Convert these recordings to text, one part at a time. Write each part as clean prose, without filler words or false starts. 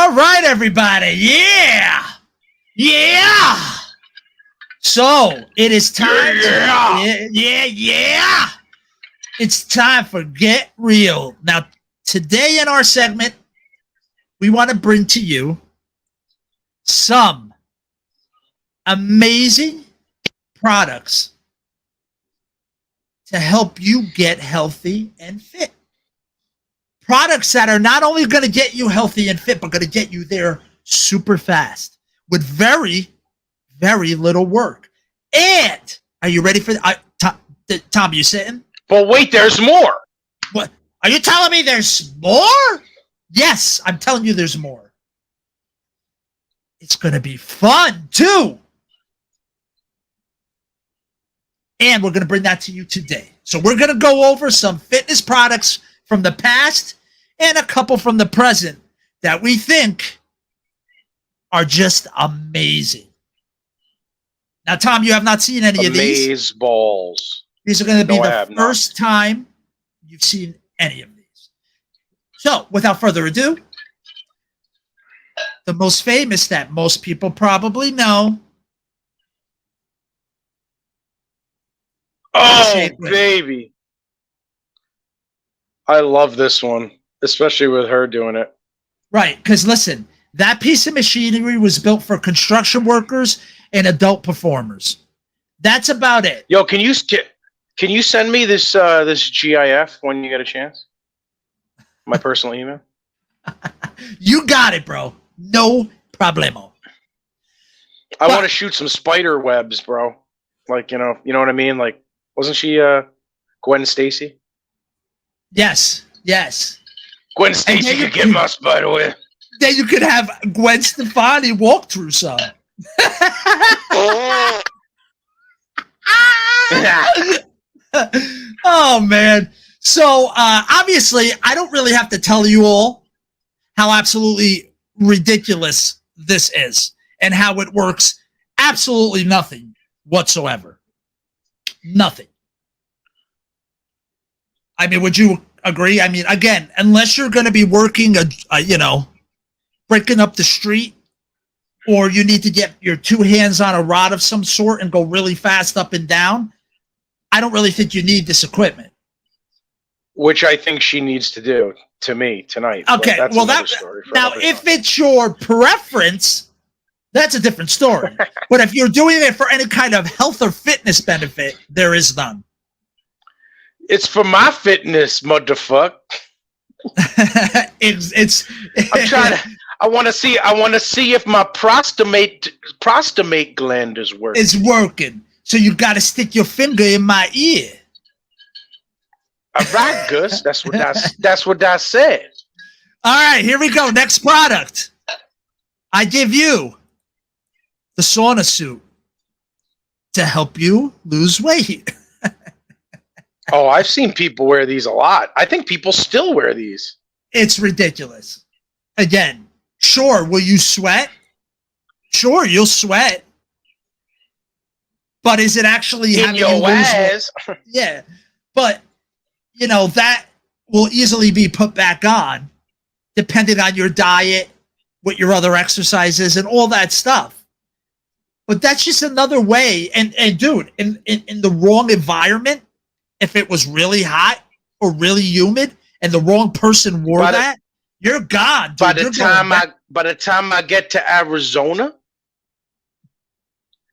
All right, everybody. Yeah. Yeah. So it is time. Yeah. It's time for Get Real. Now, today in our segment, we want to bring to you some amazing products to help you get healthy and fit. Products that are not only going to get you healthy and fit, but going to get you there super fast with very, very little work. And are you ready for Tom, you sitting? But wait, there's more. What? Are you telling me there's more? Yes, I'm telling you there's more. It's going to be fun, too. And we're going to bring that to you today. So we're going to go over some fitness products from the past and a couple from the present that we think are just amazing. Now, Tom, you have not seen any of these. Amaze balls. These are going to be the first time you've seen any of these. So, without further ado, the most famous that most people probably know. Oh, baby. I love this one, especially with her doing it. Right, because listen, that piece of machinery was built for construction workers and adult performers. That's about it. Yo, can you send me this this GIF when you get a chance? My personal email. You got it, bro. No problemo. I want to shoot some spider webs, bro. Like, you know what I mean? Like, wasn't she Gwen Stacy? Yes. Gwen Stacy could get my spider web. Then you could have Gwen Stefani walk through some. Oh, man. So, obviously, I don't really have to tell you all how absolutely ridiculous this is and how it works absolutely nothing whatsoever. Nothing. I mean, would you agree? I mean, again, unless you're going to be working, breaking up the street, or you need to get your two hands on a rod of some sort and go really fast up and down, I don't really think you need this equipment. Which I think she needs to do to me tonight. Okay, well, if it's your preference, that's a different story. But if you're doing it for any kind of health or fitness benefit, there is none. It's for my fitness, motherfucker. it's I'm trying to. I want to see if my prostate gland is working. It's working. So you got to stick your finger in my ear. All right, Gus. That's what I said. All right, here we go. Next product. I give you the sauna suit to help you lose weight. Oh, I've seen people wear these a lot. I think people still wear these. It's ridiculous. Again, sure, will you sweat? Sure, you'll sweat. But is it actually in your ass? Yeah. But, that will easily be put back on depending on your diet, what your other exercises, and all that stuff. But that's just another way. And dude, in the wrong environment, if it was really hot or really humid and the wrong person wore that, you're gone. Dude. By the time I get to Arizona,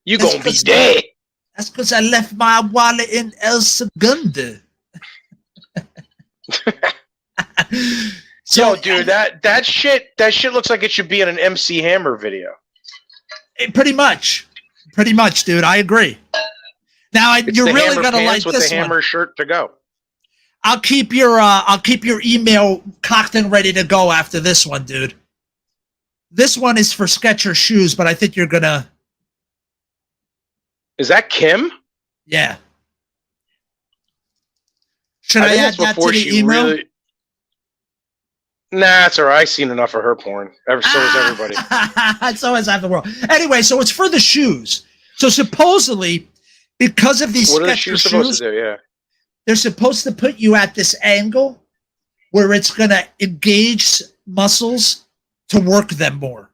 you're going to be dead. That's because I left my wallet in El Segundo. So, dude, that shit looks like it should be in an MC Hammer video. Pretty much, dude. I agree. Now you're really gonna like this one. With the Hammer shirt to go. I'll keep your email cocked and ready to go after this one, dude. This one is for Skechers shoes, but I think you're gonna. Is that Kim? Yeah. Should I add that to the email? Nah, it's all right. I've seen enough of her porn. So has everybody. So has half the world. Anyway, so it's for the shoes. So supposedly, because of these Skechers shoes, they're supposed to put you at this angle where it's going to engage muscles to work them more.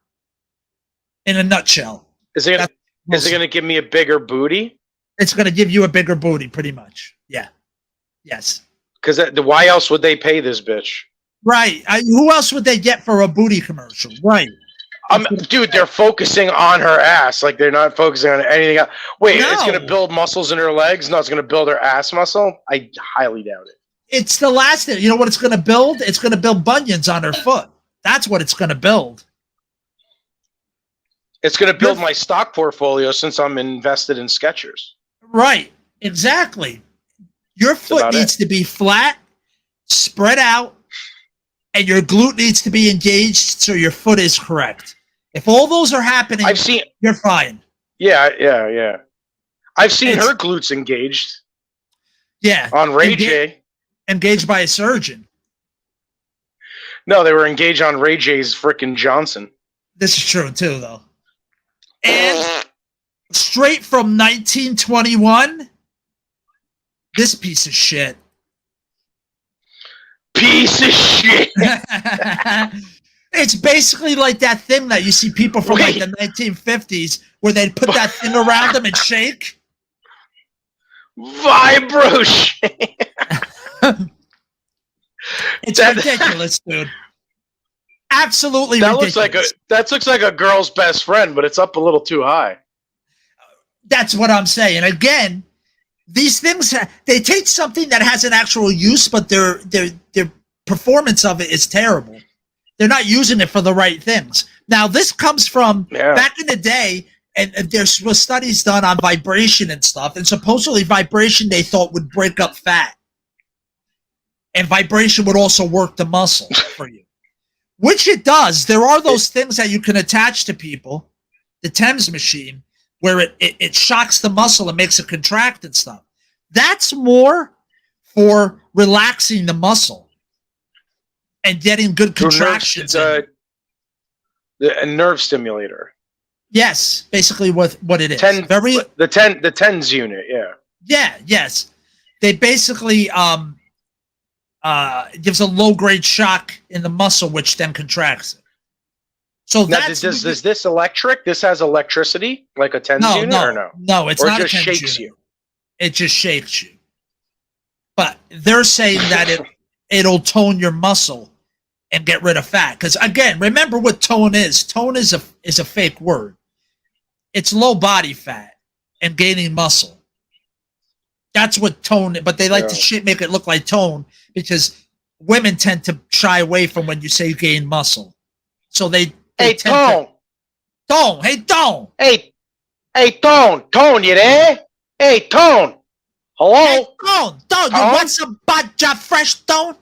In a nutshell, Is it going to give me a bigger booty? It's going to give you a bigger booty, pretty much. Yeah. Yes. Because why else would they pay this bitch? Right. Who else would they get for a booty commercial? Right. Dude, they're focusing on her ass. Like, they're not focusing on anything else. Wait, No. It's going to build muscles in her legs? No, it's going to build her ass muscle? I highly doubt it. It's the last thing. You know what it's going to build? It's going to build bunions on her foot. That's what it's going to build. It's going to build my stock portfolio since I'm invested in Skechers. Right. Exactly. Your foot needs to be flat, spread out, and your glute needs to be engaged so your foot is correct. If all those are happening, you're fine. Yeah. I've seen her glutes engaged. Yeah. On Ray J. Engaged by a surgeon. No, they were engaged on Ray J's frickin' Johnson. This is true, too, though. And straight from 1921, this piece of shit. Piece of shit. It's basically like that thing that you see people from like the 1950s where they'd put that thing around them and shake. Vibro shake. It's ridiculous, dude. Absolutely ridiculous. That looks like a girl's best friend, but it's up a little too high. That's what I'm saying. Again, these things, they take something that has an actual use, but their performance of it is terrible. They're not using it for the right things. Now, this comes from back in the day, and there was studies done on vibration and stuff, and supposedly vibration they thought would break up fat. And vibration would also work the muscle for you. Which it does. There are those things that you can attach to people, the TEMS machine, where it shocks the muscle and makes it contract and stuff. That's more for relaxing the muscle and getting good contractions. A nerve stimulator. Yes, basically what it is. The TENS unit, yeah. Yeah, yes. They basically gives a low-grade shock in the muscle, which then contracts it. So now, does this electric? This has electricity, like a TENS unit, or no? No, it's not. It just shakes you. It just shakes you. But they're saying that it'll tone your muscle and get rid of fat. Because again, remember what tone is. Tone is a fake word. It's low body fat and gaining muscle. That's what tone. But they like to make it look like tone because women tend to shy away from when you say gain muscle. So they Tone. Hey, Tone. Hey, Tone, you there? Hey, Tone. Hello? Hey, Tone, you want some Baja Fresh, Tone?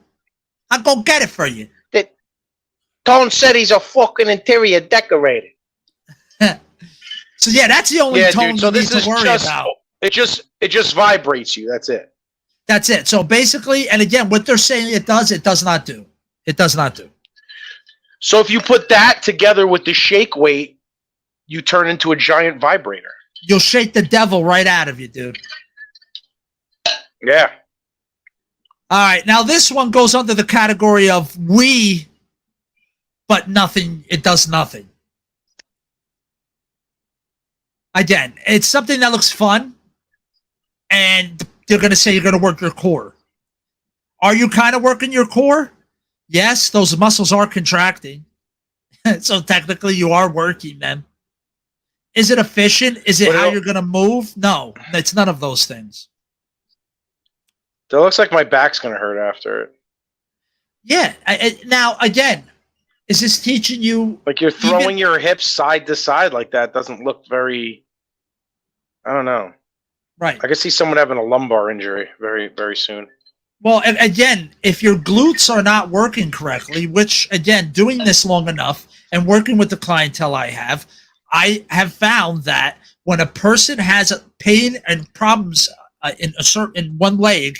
I'll go get it for you. Tone said he's a fucking interior decorator. So, yeah, that's the only tone you need to worry about. It just vibrates you. That's it. That's it. So, basically, and again, what they're saying it does not do. It does not do. So if you put that together with the shake weight, you turn into a giant vibrator. You'll shake the devil right out of you, dude. Yeah. All right. Now this one goes under the category of but nothing. It does nothing. Again, it's something that looks fun, and they're going to say you're going to work your core. Are you kind of working your core? Yes, those muscles are contracting. So technically you are working them. Is it efficient? Is it how you're going to move? No, it's none of those things. It looks like my back's going to hurt after it. Yeah. Now, again, is this teaching you... Like you're throwing your hips side to side like that doesn't look very... I don't know. Right. I could see someone having a lumbar injury very, very soon. Well, and again, if your glutes are not working correctly, which, again, doing this long enough and working with the clientele I have found that when a person has pain and problems in one leg,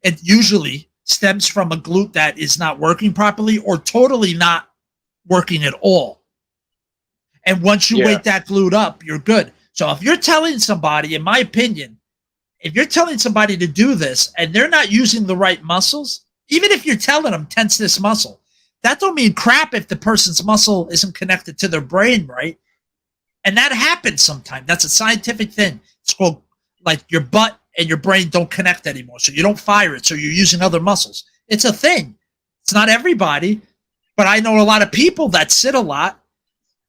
it usually stems from a glute that is not working properly or totally not working at all. And once you wake that glute up, you're good. So if you're telling somebody, in my opinion, if you're telling somebody to do this and they're not using the right muscles, even if you're telling them tense this muscle, that don't mean crap if the person's muscle isn't connected to their brain, right? And that happens sometimes. That's a scientific thing. It's called, like, your butt and your brain don't connect anymore. So you don't fire it. So you're using other muscles. It's a thing. It's not everybody, but I know a lot of people that sit a lot,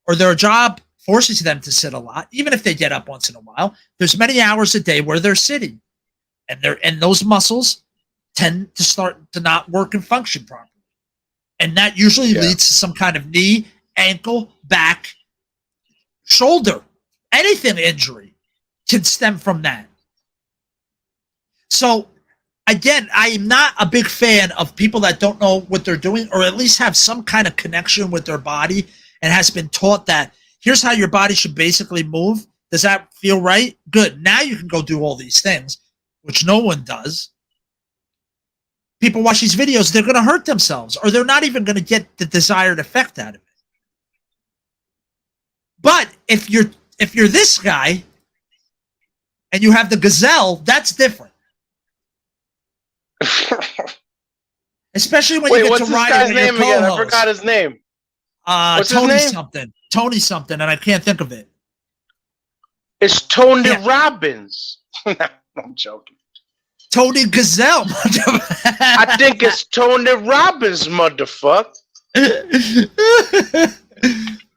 or their job forces them to sit a lot, even if they get up once in a while. There's many hours a day where they're sitting, and those muscles tend to start to not work and function properly. And that usually leads to some kind of knee, ankle, back, shoulder, anything injury can stem from that. So again, I am not a big fan of people that don't know what they're doing, or at least have some kind of connection with their body and has been taught that here's how your body should basically move. Does that feel right? Good. Now you can go do all these things, which no one does. People watch these videos, they're going to hurt themselves, or they're not even going to get the desired effect out of it. But if you're this guy and you have the gazelle, that's different. Especially when you get to ride with your co-host. Again? I forgot his name. What's Tony his name? something. Tony something, and I can't think of it. It's Tony Robbins. I'm joking. Tony Gazelle. I think it's Tony Robbins, motherfucker.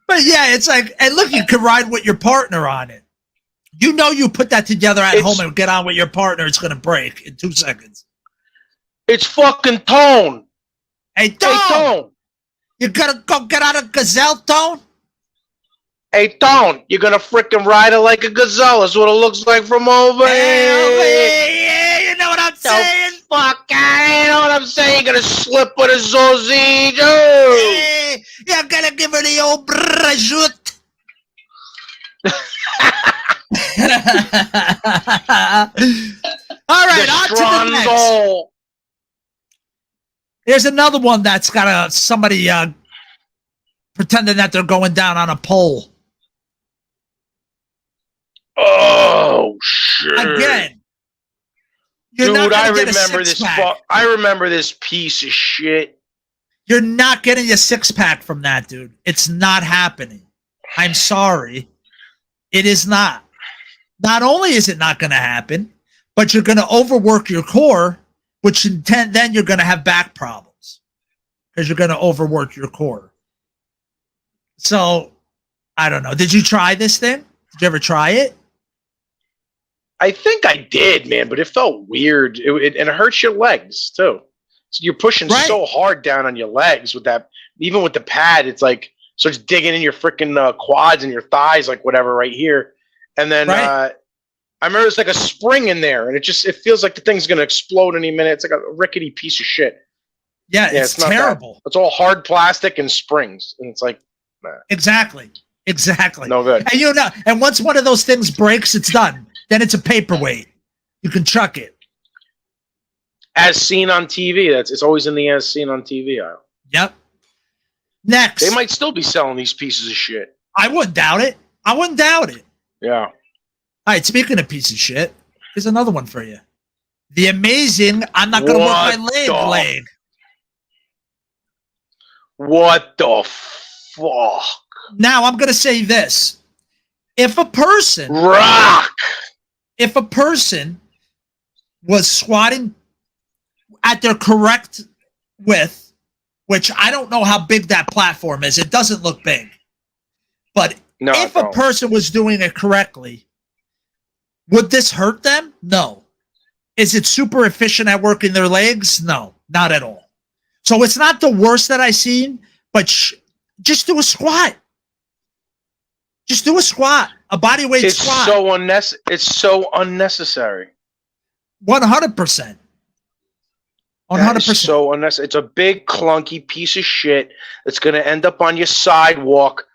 But yeah, it's like, and look, you can ride with your partner on it. You know, you put that together at home and get on with your partner, it's going to break in 2 seconds. It's fucking Tone. Hey, Tone! Hey, Tone! You gotta go get out of Gazelle, Tone? Hey, Tone, you're gonna freaking ride it like a gazelle. That's what it looks like from over here. Yeah, you know what I'm saying? Fuck, you know what I'm saying? You're gonna slip with a Zozie, Hey, you're gonna give her the old brajout. All right, on to the next. Here's another one that's got somebody pretending that they're going down on a pole. Oh shit! Again, dude, I remember this. I remember this piece of shit. You're not getting a 6-pack from that, dude. It's not happening. I'm sorry, it is not. Not only is it not going to happen, but you're going to overwork your core, which then you're going to have back problems because you're going to overwork your core. So, I don't know. Did you try this thing? Did you ever try it? I think I did, man, but it felt weird. And it hurts your legs, too. So you're pushing so hard down on your legs with that. Even with the pad, it's like, starts digging in your freaking quads and your thighs, like whatever, right here. And then I remember there's like a spring in there, and it feels like the thing's going to explode any minute. It's like a rickety piece of shit. Yeah, it's terrible. It's all hard plastic and springs, and it's like, nah. Exactly. No good. And and once one of those things breaks, it's done. Then it's a paperweight. You can chuck it. As seen on TV. It's always in the as seen on TV aisle. Yep. Next. They might still be selling these pieces of shit. I wouldn't doubt it. Yeah. All right, speaking of piece of shit, here's another one for you. The amazing, I'm not going to work my leg. What the fuck? Now, I'm going to say this. If a person was squatting at their correct width, which I don't know how big that platform is. It doesn't look big. But if a person was doing it correctly, would this hurt them? No. Is it super efficient at working their legs? No, not at all. So it's not the worst that I've seen, but just do a squat. Just do a squat, a bodyweight squat. It's so unnecessary. 100%. 100%. So unnecessary. It's a big clunky piece of shit that's going to end up on your sidewalk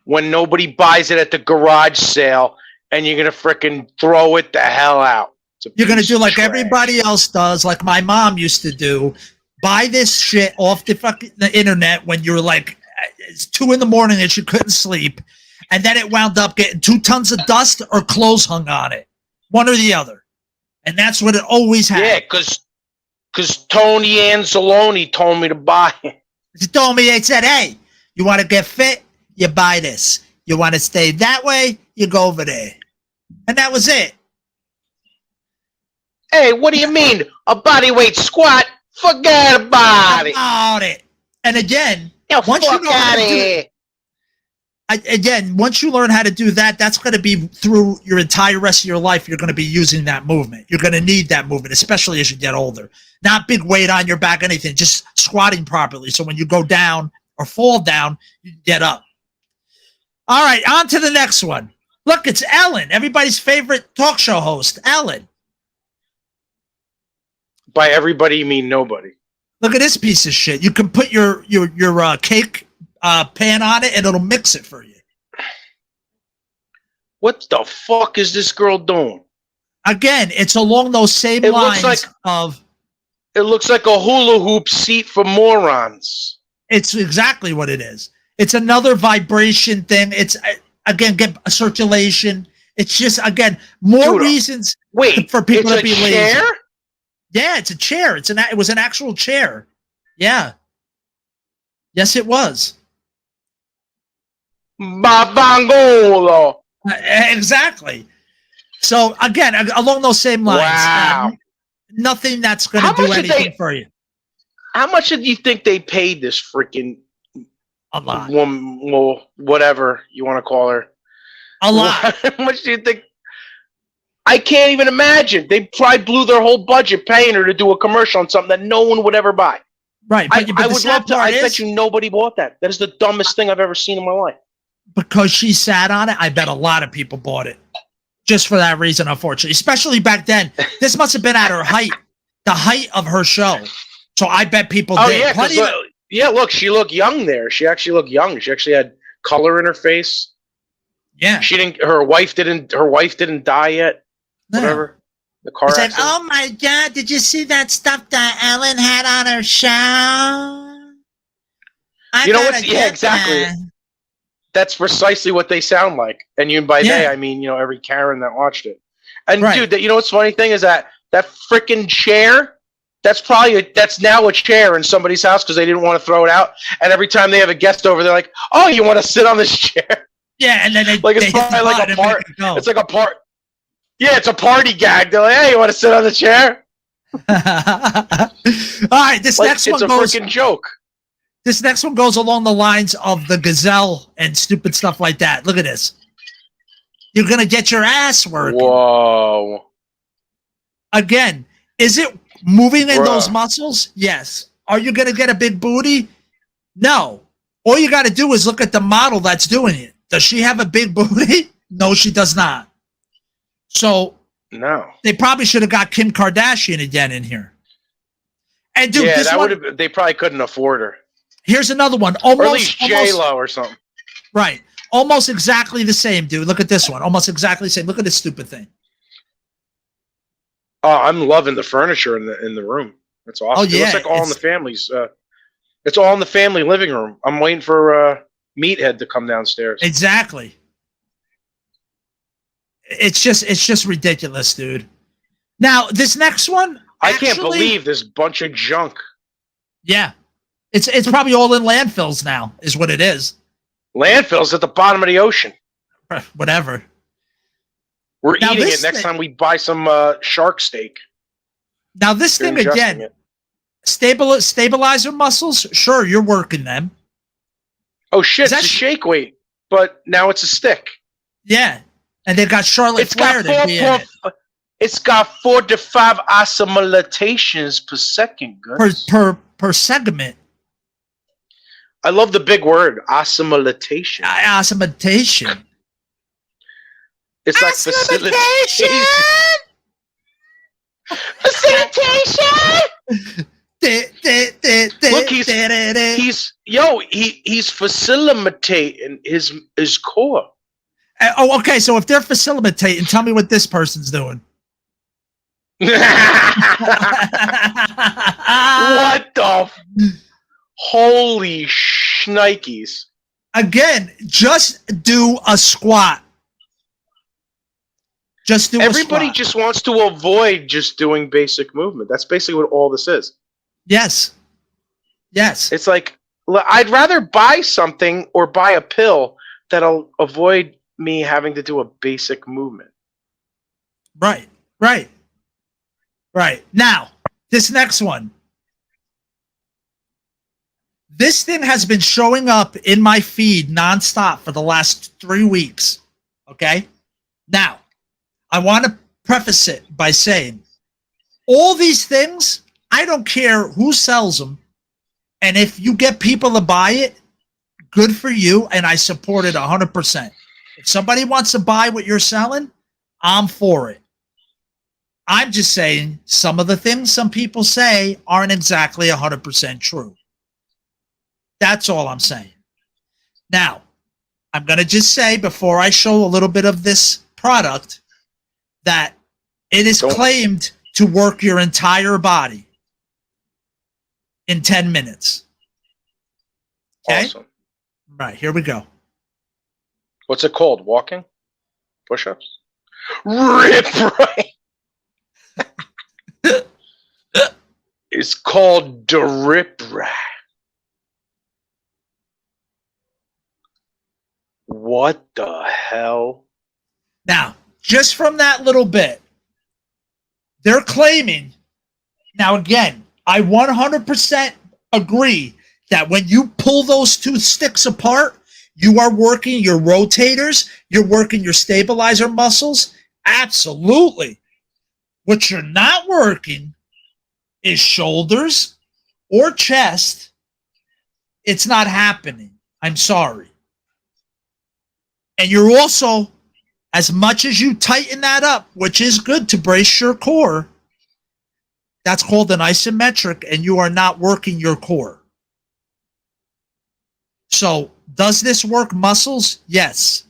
when nobody buys it at the garage sale, and you're going to frickin' throw it the hell out. You're going to do like everybody else does, like my mom used to do. Buy this shit off the internet when you're like, it's 2 a.m. and she couldn't sleep. And then it wound up getting 2 tons of dust or clothes hung on it. One or the other. And that's what it always had. Yeah, because Tony Anzalone told me to buy it. She told me, they said, hey, you want to get fit? You buy this. You want to stay that way? You go over there. And that was it. Hey, what do you mean? A bodyweight squat? Forget about it. About it. And again, Yo, once fuck you know how out to of do here. once you learn how to do that, that's going to be through your entire rest of your life. You're going to be using that movement. You're going to need that movement, especially as you get older. Not big weight on your back, anything, just squatting properly. So when you go down or fall down, you get up. All right, on to the next one. Look, it's Ellen, everybody's favorite talk show host, Ellen. By everybody, you mean nobody. Look at this piece of shit. You can put your cake pan on it, and it'll mix it for you. What the fuck is this girl doing? Again, it's along those same It lines looks of. It looks like a hula hoop seat for morons. It's exactly what it is. It's another vibration thing. It's again get a circulation. It's just again more Dude, reasons Wait, for people it's to be a chair? lazy. Yeah, it's a chair. It was an actual chair. Yeah. Yes, it was. Babangolo. Exactly. So again, along those same lines. Wow. Nothing that's going to How do much did anything they- for you. How much do you think they paid this freaking A lot. woman, well, whatever you want to call her? A lot. How much do you think? I can't even imagine. They probably blew their whole budget paying her to do a commercial on something that no one would ever buy. Right. I the would sad love to. part I is, bet you nobody bought that. That is the dumbest thing I've ever seen in my life. because she sat on it, I bet a lot of people bought it. Just for that reason, unfortunately. Especially back then. This must have been at her height. The height of her show. So I bet people Oh did. yeah, 'cause, yeah. Look, she looked young there. She actually looked young. She actually had color in her face. Yeah. She didn't. Her wife didn't die yet. Yeah. Whatever. The car Said, accident. oh my God, did you see that stuff that Ellen had on her show? You know what? Yeah, exactly. That's precisely what they sound like. And by they, Yeah. I mean, every Karen that watched it. And Right. dude, what's funny thing is that freaking chair, that's now a chair in somebody's house because they didn't want to throw it out. And every time they have a guest over, they're like, "Oh, you want to sit on this chair?" Yeah, and then Like, it's they hit the probably like button a and make part. it go. It's like a part. Yeah, it's a party gag. They're like, "Hey, you want to sit on the chair?" All right, this Like, next it's one a goes. freaking joke. This next one goes along the lines of the gazelle and stupid stuff like that. Look at this. You're gonna get your ass working. Whoa. Again, is it moving in Bruh. those muscles? Yes. Are you gonna get a big booty? No. All you got to do is look at the model that's doing it. Does she have a big booty? No, she does not. So No. they probably should have got Kim Kardashian again in here. And dude, Yeah, this that one, would have. They probably couldn't afford her, here's another one. or at Almost, least J almost Lo or something. right. Almost exactly the same, dude. Look at this one. Almost exactly the same. Look at this stupid thing. Oh, I'm loving the furniture in the room. That's awesome. Oh, It yeah, looks like all in it's- the family's. It's all in the family living room. I'm waiting for Meathead to come downstairs. Exactly. It's just ridiculous, dude. Now, this next one, I can't actually- believe this bunch of junk. Yeah. It's probably all in landfills now, is what it is. Landfills at the bottom of the ocean. Whatever. We're Now, eating this it next thing- time we buy some shark steak. Now, this You're thing ingesting again, it. stabilizer muscles, sure, you're working them. Oh shit! Is that It's a sh- shake weight, but now it's a stick. Yeah. And they've got Charlotte It's Flair got to be in it. It's got 4 to 5 assimilations per second. Gus. per segment. I love the big word, assimilation. Assimilation. It's like facilitation. Facilitation. Look, he's facilitating his core. Oh, okay. So if they're facilitating, tell me what this person's doing. What the? Holy shnikes! Again, just do a squat. Just do Everybody a squat. just wants to avoid just doing basic movement. That's basically what all this is. Yes. Yes. It's like I'd rather buy something or buy a pill that'll avoid me having to do a basic movement. Right. Now, this next one. This thing has been showing up in my feed nonstop for the last 3 weeks. Okay? Now, I want to preface it by saying all these things, I don't care who sells them. And if you get people to buy it, good for you. And I support it 100%. If somebody wants to buy what you're selling, I'm for it. I'm just saying some of the things some people say aren't exactly 100% true. That's all I'm saying. Now, I'm going to just say before I show a little bit of this product that it is claimed to work your entire body in 10 minits. Okay? Awesome. Right, here we go. What's it called? Walking? Push-ups? Rip right. It's called the Rip Rack. What the hell? Now, just from that little bit, they're claiming, now again, I 100% agree that when you pull those two sticks apart, you are working your rotators, you're working your stabilizer muscles. Absolutely. What you're not working is shoulders or chest. It's not happening. I'm sorry. And you're also, as much as you tighten that up, which is good to brace your core, that's called an isometric, and you are not working your core. So, does this work muscles? Yes.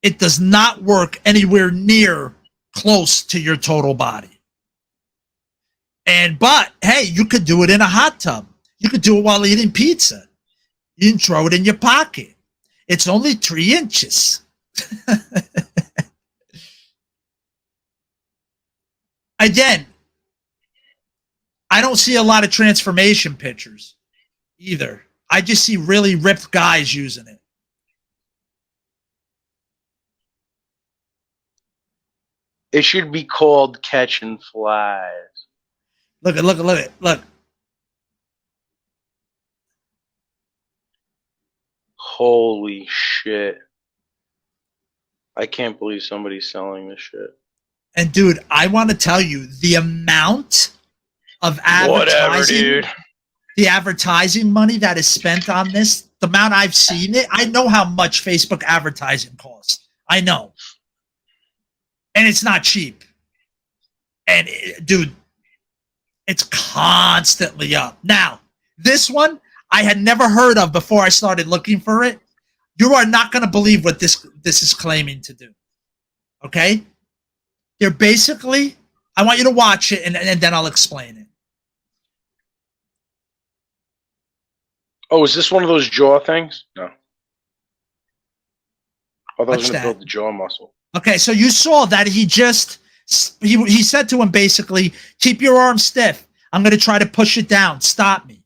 It does not work anywhere near close to your total body. But, hey, you could do it in a hot tub. You could do it while eating pizza. You can throw it in your pocket. It's only 3 inches. Again, I don't see a lot of transformation pictures either. I just see really ripped guys using it. It should be called catching flies. Look. Holy shit. I can't believe somebody's selling this shit. And dude, I want to tell you the amount of the advertising money that is spent on this, the amount I've seen it, I know how much Facebook advertising costs. I know. And it's not cheap. And dude, it's constantly up. Now, this one I had never heard of before I started looking for it. You are not going to believe what this is claiming to do. Okay? They're basically, I want you to watch it and then I'll explain it. Oh, is this one of those jaw things? No. Oh, that was going to build the jaw muscle. Okay, so you saw that he said to him basically, keep your arm stiff. I'm going to try to push it down. Stop me.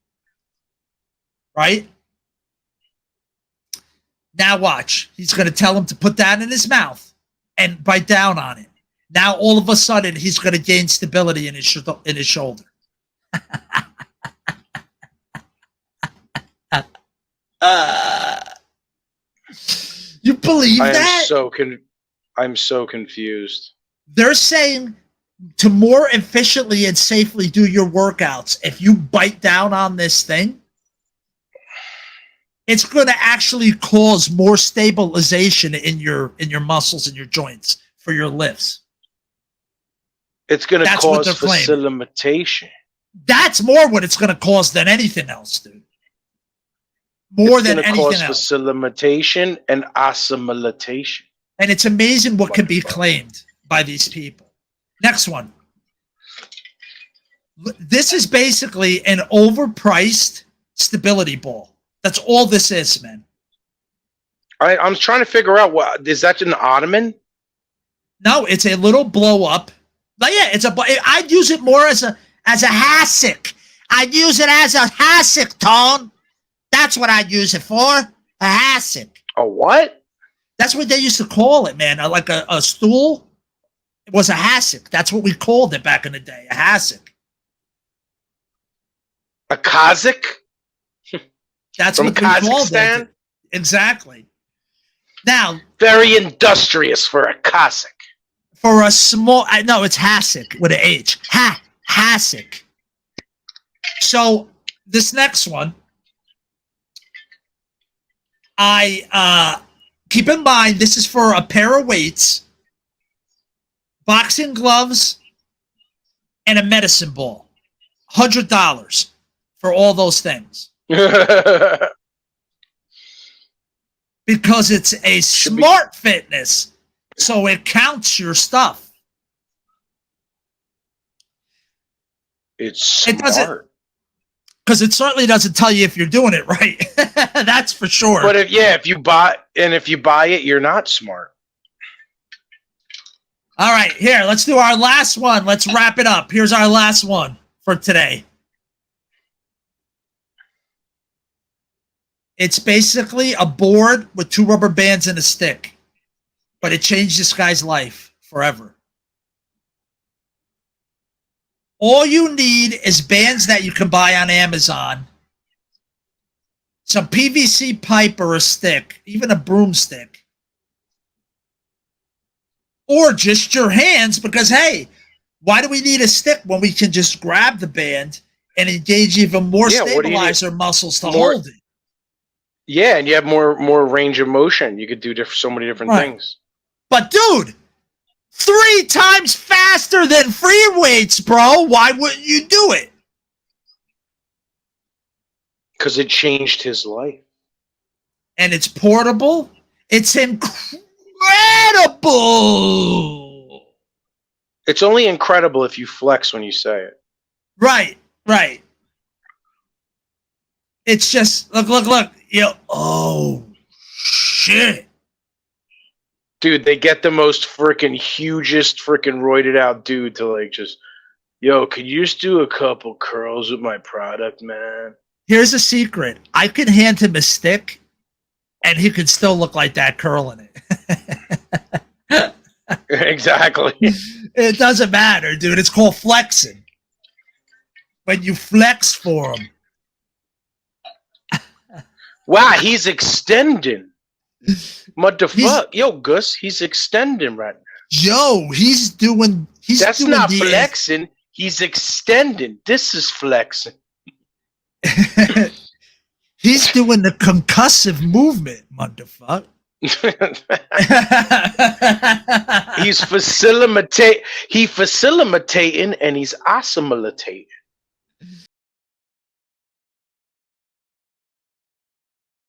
Right? Now watch. He's going to tell him to put that in his mouth and bite down on it. Now all of a sudden he's going to gain stability in his shoulder. You believe that? I'm so confused. They're saying to more efficiently and safely do your workouts, if you bite down on this thing, it's going to actually cause more stabilization in your muscles and your joints for your lifts. It's going to cause facilitation. That's more what it's going to cause than anything else, dude. More than anything else. It's going to cause facilitation and assimilation. And it's amazing what can be claimed by these people. Next one. This is basically an overpriced stability ball. That's all this is, man. I'm trying to figure out, what is that, an ottoman? No, it's a little blow up. But yeah, I'd use it more as a hassock. I'd use it as a hassock, Tone. That's what I'd use it for. A hassock. A what? That's what they used to call it, man. Like a stool. It was a hassock. That's what we called it back in the day. A hassock. A Kazakh? That's From what we called Kazakhstan? it. Exactly. Now, Very industrious for a Cossack. for a small, I know it's hassock with an H. Hassock. So this next one, I keep in mind this is for a pair of weights, boxing gloves, and a medicine ball. $100 for all those things. Because it's a smart fitness, so it counts your stuff. It's It doesn't- smart. Because it certainly doesn't tell you if you're doing it right. That's for sure. But if you buy it, you're not smart. All right, here, let's do our last one. Let's wrap it up. Here's our last one for today. It's basically a board with 2 rubber bands and a stick, but it changed this guy's life forever. All you need is bands that you can buy on Amazon, some PVC pipe or a stick, even a broomstick, or just your hands, because, hey, why do we need a stick when we can just grab the band and engage even more Yeah, what do you need? stabilizer muscles to More- hold it? Yeah, and you have more range of motion. You could do so many different Right. things. But, dude, 3 times faster than free weights, bro. Why wouldn't you do it? Because it changed his life. And it's portable. It's incredible. It's only incredible if you flex when you say it. Right. It's just, look. Oh, shit. Dude, they get the most freaking hugest freaking roided out dude to like just, yo, could you just do a couple curls with my product, man? Here's a secret. I could hand him a stick, and he could still look like that curling it. Exactly. It doesn't matter, dude. It's called flexing. When you flex for him. Wow, he's extending. What the fuck? Yo, Gus, he's extending right now. Yo, he's doing That's doing not the- flexing. He's extending. This is flexing. He's doing the concussive movement, motherfucker. He's facilitating and he's assimilating.